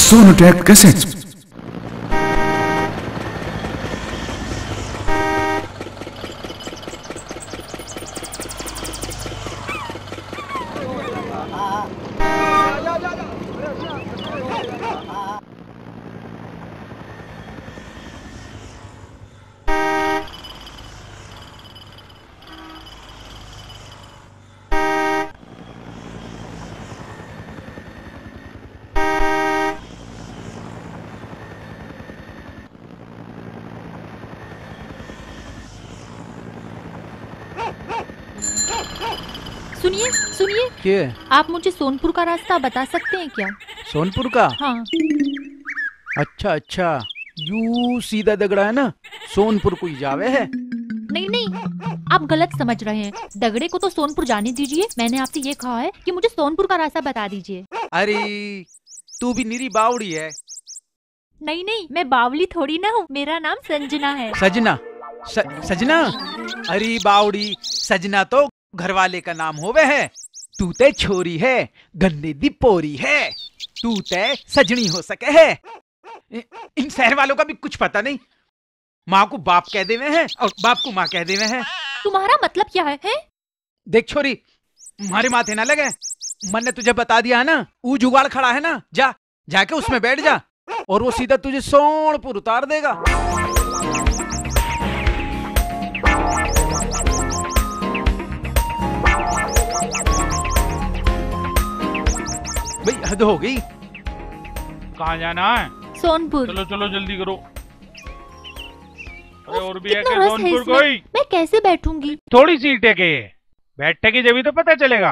Sonotech cassettes. सुनिए सुनिए, क्या? आप मुझे सोनपुर का रास्ता बता सकते हैं क्या? सोनपुर का? हाँ। अच्छा अच्छा, यू सीधा दगड़ा है ना, सोनपुर को ही जावे है। नहीं नहीं, आप गलत समझ रहे हैं। दगड़े को तो सोनपुर जाने दीजिए। मैंने आपसे ये कहा है कि मुझे सोनपुर का रास्ता बता दीजिए। अरे तू भी निरी बावड़ी है। नहीं नहीं, मैं बावली थोड़ी ना हूँ, मेरा नाम संजना है। सजना? सजना? अरे बावड़ी, सजना तो घरवाले का नाम होवे है। तू ते छोरी है, गन्ने दी पोरी है, तू ते सजनी हो सके है। इन शहर वालों का भी कुछ पता नहीं। माँ को बाप कह देवे हैं और बाप को माँ कह देवे हैं। तुम्हारा मतलब क्या है? देख छोरी, मारे माथे ना लगे। मन ने तुझे बता दिया है ना, वो जुगाड़ खड़ा है ना, जा जाके उसमें बैठ जा और वो सीधा तुझे सोनपुर उतार देगा। भाई हद हो गई। कहाँ जाना है? सोनपुर। चलो चलो जल्दी करो। अरे और भी है कितना क्या रस है सोनपुर इसमें? कोई? मैं कैसे बैठूंगी? थोड़ी सी टेके, बैठने जब तो पता चलेगा।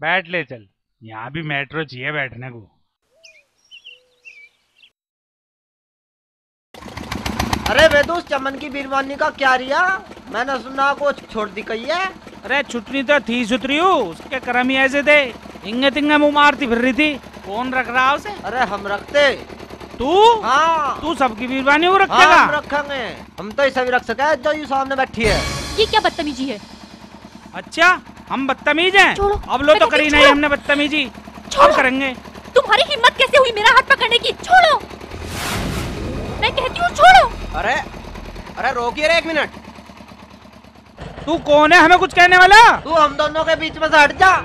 बैठ ले चल, यहाँ भी मेट्रो चाहिए बैठने को। अरे वेदूस, चमन की बीरवानी का क्या रिया? मैंने सुना को छोड़ दी कही है। अरे छुटनी तो थी सुतरी हूँ, उसके कर्म ही ऐसे थे। इंगे तिंगे मुँह मारती फिर रही थी। कौन रख रहा उसे? अरे हम रखते। तू? हाँ, तू सबकी बीरवानी वो हाँ, रखेगा? हम रखेंगे। हम तो ऐसा भी रख सके जो यू सामने बैठी है। ये क्या बदतमीजी है? अच्छा, हम बदतमीज हैं? छोड़ो, अब लो मैं तो कहती करी हूँ, नहीं छोड़ो। हमने बदतमीजी। छोड़ो। अब करेंगे। तुम्हारी हिम्मत कैसे हुई मेरा हाथ पकड़ने की? छोड़ो, मैं कहती हूँ छोड़ो। अरे अरे रोकिए रे, एक मिनट। तू कौन है हमें कुछ कहने वाला? तू हम दोनों के बीच में से हट जा।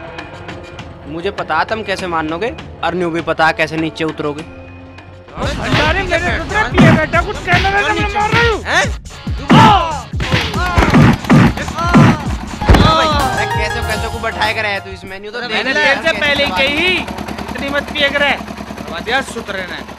मुझे पता तुम कैसे मानोगे और न्यू भी पता कैसे नीचे उतरोगे। भंडारी मेरे पुत्र पिए बेटा, कुछ कहने वाला तो मैं मार रही हूँ। कैसे कैसे को बैठाए कर तू इस मेन्यू तो मैंने तेरे से पहले ही कही, इतनी मत पिए करे। वधिया सुतरे ने।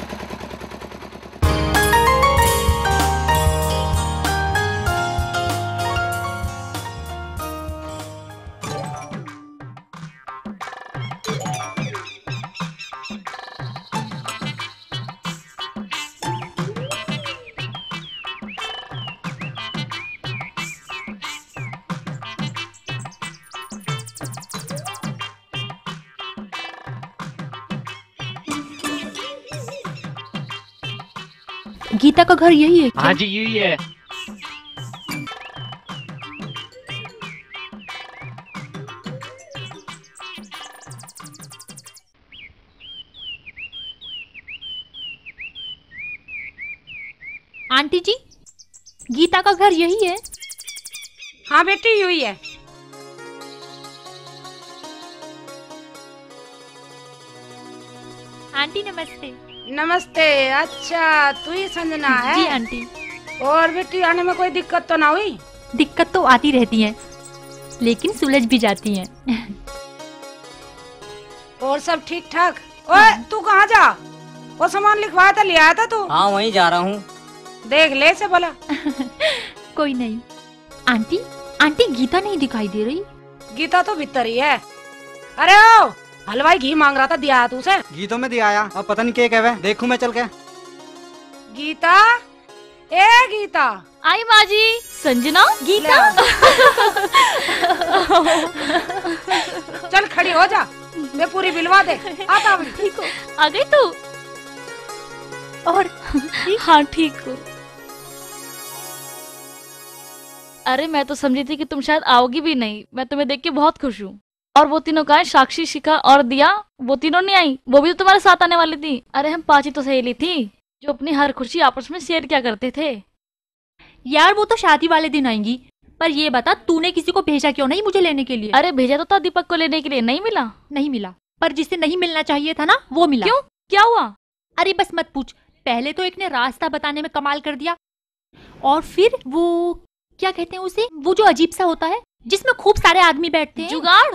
गीता का घर यही है क्या? हाँ जी यही है। आंटी जी, गीता का घर यही है? हाँ बेटी यही है। आंटी नमस्ते। नमस्ते। अच्छा तू ही संजना है? जी आंटी। और बेटी आने में कोई दिक्कत तो ना हुई? दिक्कत तो आती रहती है, लेकिन सुलझ भी जाती हैं। और सब ठीक ठाक? ओए तू कहाँ जा? वो सामान लिखवाया था, ले आया था तू? हाँ वहीं जा रहा हूँ। देख ले से बोला। कोई नहीं। आंटी आंटी, गीता नहीं दिखाई दे रही। गीता तो भीतर ही है। अरे ओ हलवाई घी मांग रहा था, दिया तू उसे? गीतों में दिया आया, अब पता नहीं क्या कहवे, देखूं मैं चल के। गीता, ए गीता। आई माँ जी। संजना, गीता। चल खड़ी हो जा, मैं पूरी बिलवा दे। आता हूँ। ठीक हो? आ गई तू? और हाँ ठीक हो। अरे मैं तो समझी थी कि तुम शायद आओगी भी नहीं। मैं तुम्हें देख के बहुत खुश हूँ। और वो तीनों कहा, साक्षी, शिखा और दिया, वो तीनों नहीं आई? वो भी तो तुम्हारे साथ आने वाली थी। अरे हम 5 ही तो सहेली थी जो अपनी हर खुशी आपस में शेयर किया करते थे। यार वो तो शादी वाले दिन आएंगी, पर ये बता तूने किसी को भेजा क्यों नहीं मुझे लेने के लिए? अरे भेजा तो था दीपक को लेने के लिए, नहीं मिला। नहीं मिला, पर जिसे नहीं मिलना चाहिए था ना वो मिला। क्यों, क्या हुआ? अरे बस मत पूछ। पहले तो एक ने रास्ता बताने में कमाल कर दिया, और फिर वो क्या कहते हैं उसे, वो जो अजीब सा होता है जिसमें खूब सारे आदमी बैठते हैं। जुगाड़?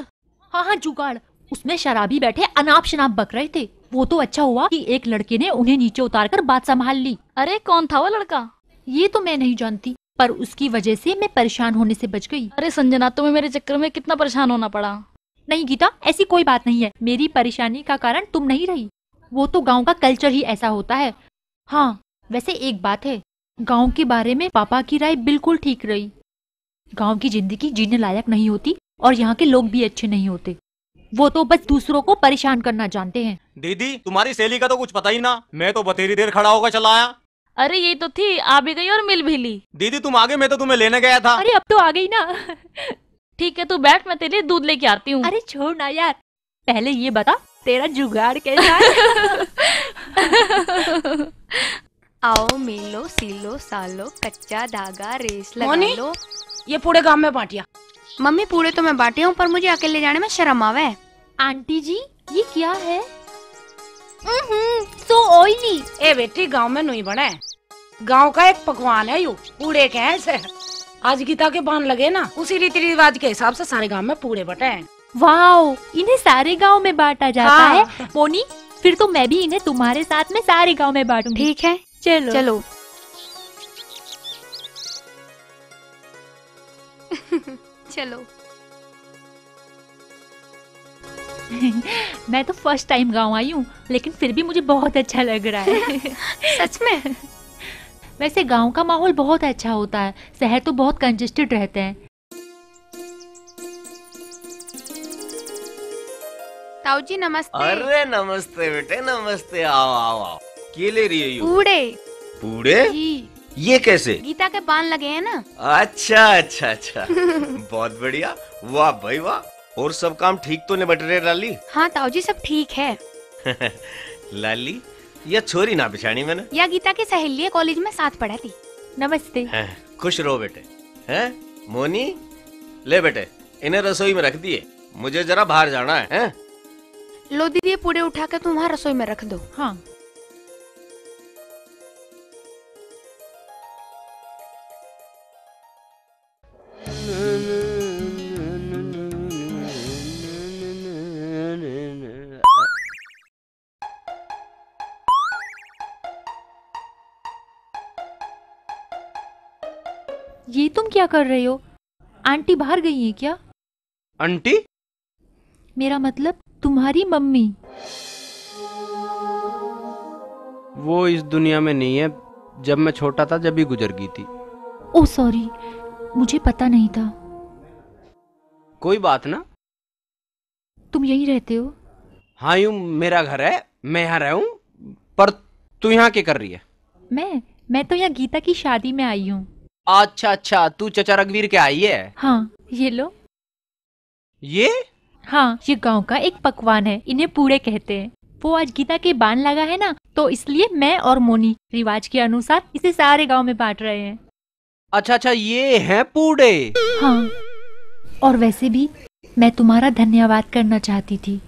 हाँ हाँ जुगाड़। उसमें शराबी बैठे अनाप शनाप बक रहे थे। वो तो अच्छा हुआ कि एक लड़के ने उन्हें नीचे उतार कर बात संभाल ली। अरे कौन था वो लड़का? ये तो मैं नहीं जानती, पर उसकी वजह से मैं परेशान होने से बच गई। अरे संजना, तुम्हें मेरे चक्कर में कितना परेशान होना पड़ा। नहीं गीता, ऐसी कोई बात नहीं है। मेरी परेशानी का कारण तुम नहीं रही, वो तो गांव का कल्चर ही ऐसा होता है। हाँ वैसे एक बात है, गांव के बारे में पापा की राय बिल्कुल ठीक रही। गांव की जिंदगी जीने लायक नहीं होती और यहाँ के लोग भी अच्छे नहीं होते। वो तो बस दूसरों को परेशान करना जानते हैं। दीदी तुम्हारी सहेली का तो कुछ पता ही ना, मैं तो बतेरी देर खड़ा होकर चला आया। अरे ये तो थी, आ भी गई और मिल भी ली। दीदी तुम आगे, मैं तो तुम्हें लेने गया था। अरे अब तो आ गई ना। ठीक है तू बैठ, मैं तेरे लिए दूध लेके आती हूँ। अरे छोड़ ना यार, पहले ये बता तेरा जुगाड़ कैसा है? आओ मिलो सीलो सालो कच्चा धागा रेस लगा मोनी? लो। ये पूरे गांव में बांटिया। मम्मी पूरे तो मैं बांटी हूँ, पर मुझे अकेले जाने में शर्म आवे। आंटी जी ये क्या है? सो ऑयली। ए बेटी गांव में नहीं बने, गांव का एक पकवान है यू, पूड़े के हैं ऐसे। आज गीता के बांध लगे ना, उसी रीति रिवाज के हिसाब से सारे गांव में पूड़े बटे हैं। वाओ, इन्हें सारे गांव में बांटा जाता हाँ। है। मोनी फिर तो मैं भी इन्हें तुम्हारे साथ में सारे गांव में बांटूंगी। ठीक है चलो चलो। चलो। मैं तो फर्स्ट टाइम गांव आई हूँ, लेकिन फिर भी मुझे बहुत अच्छा लग रहा है। सच में? वैसे गांव का माहौल बहुत अच्छा होता है, शहर तो बहुत कंजेस्टेड रहते हैं। ताऊ जी नमस्ते। अरे नमस्ते बेटे, नमस्ते। आओ आओ आओ। क्या ले रही है यू? पूड़े। पूड़े? जी। ये कैसे? गीता के बांध लगे हैं ना। अच्छा अच्छा अच्छा। बहुत बढ़िया, वाह भाई वाह। और सब काम ठीक तो निबट रहे लाली? हाँ ताऊ जी सब ठीक है। लाली यह छोरी ना बिछानी मैंने? या गीता की सहेली है, कॉलेज में साथ पढ़ा थी। नमस्ते। खुश रहो बेटे। हैं मोनी, ले बेटे इन्हें रसोई में रख दिए, मुझे जरा बाहर जाना है। लो दीदी ये पूड़े उठा के तुम वहाँ रसोई में रख दो। हाँ। ये तुम क्या कर रहे हो? आंटी बाहर गई हैं क्या? आंटी? मेरा मतलब तुम्हारी मम्मी। वो इस दुनिया में नहीं है, जब मैं छोटा था जब ही गुजर गई थी। ओह सॉरी, मुझे पता नहीं था। कोई बात ना। तुम यहीं रहते हो? हाँ यूं मेरा घर है, मैं यहाँ रहूं, पर तू यहाँ क्या कर रही है? मैं तो यहाँ गीता की शादी में आई हूँ। अच्छा अच्छा, तू चचा रघुवीर के आई है? हाँ ये लो। ये? हाँ ये गांव का एक पकवान है, इन्हें पूड़े कहते हैं। वो आज गीता के बान लगा है ना, तो इसलिए मैं और मोनी रिवाज के अनुसार इसे सारे गांव में बांट रहे हैं। अच्छा अच्छा, ये है पूड़े? हाँ, और वैसे भी मैं तुम्हारा धन्यवाद करना चाहती थी।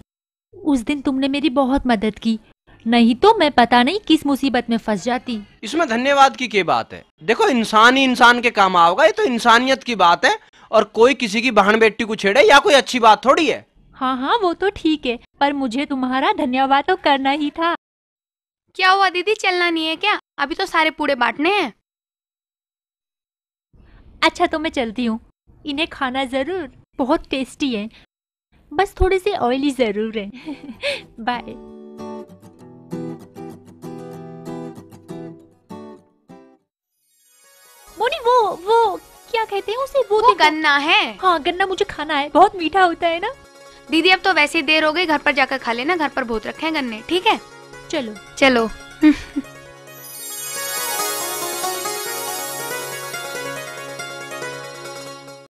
उस दिन तुमने मेरी बहुत मदद की, नहीं तो मैं पता नहीं किस मुसीबत में फंस जाती। इसमें धन्यवाद की क्या बात है? देखो इंसान ही इंसान के काम आओगा, ये तो इंसानियत की बात है। और कोई किसी की बहन बेटी को छेड़े या कोई अच्छी बात थोड़ी है। हाँ हाँ वो तो ठीक है, पर मुझे तुम्हारा धन्यवाद तो करना ही था। क्या हुआ दीदी, चलना नहीं है क्या? अभी तो सारे पूड़े बांटने हैं। अच्छा तो मैं चलती हूँ, इन्हें खाना जरूर, बहुत टेस्टी है, बस थोड़े से ऑयली जरूर है। बाय। मोनी वो क्या कहते हैं उसे? वो गन्ना है। हाँ गन्ना मुझे खाना है, बहुत मीठा होता है ना। दीदी अब तो वैसे ही देर हो गई, घर पर जाकर खा लेना, घर पर बहुत रखे हैं गन्ने। ठीक है चलो चलो।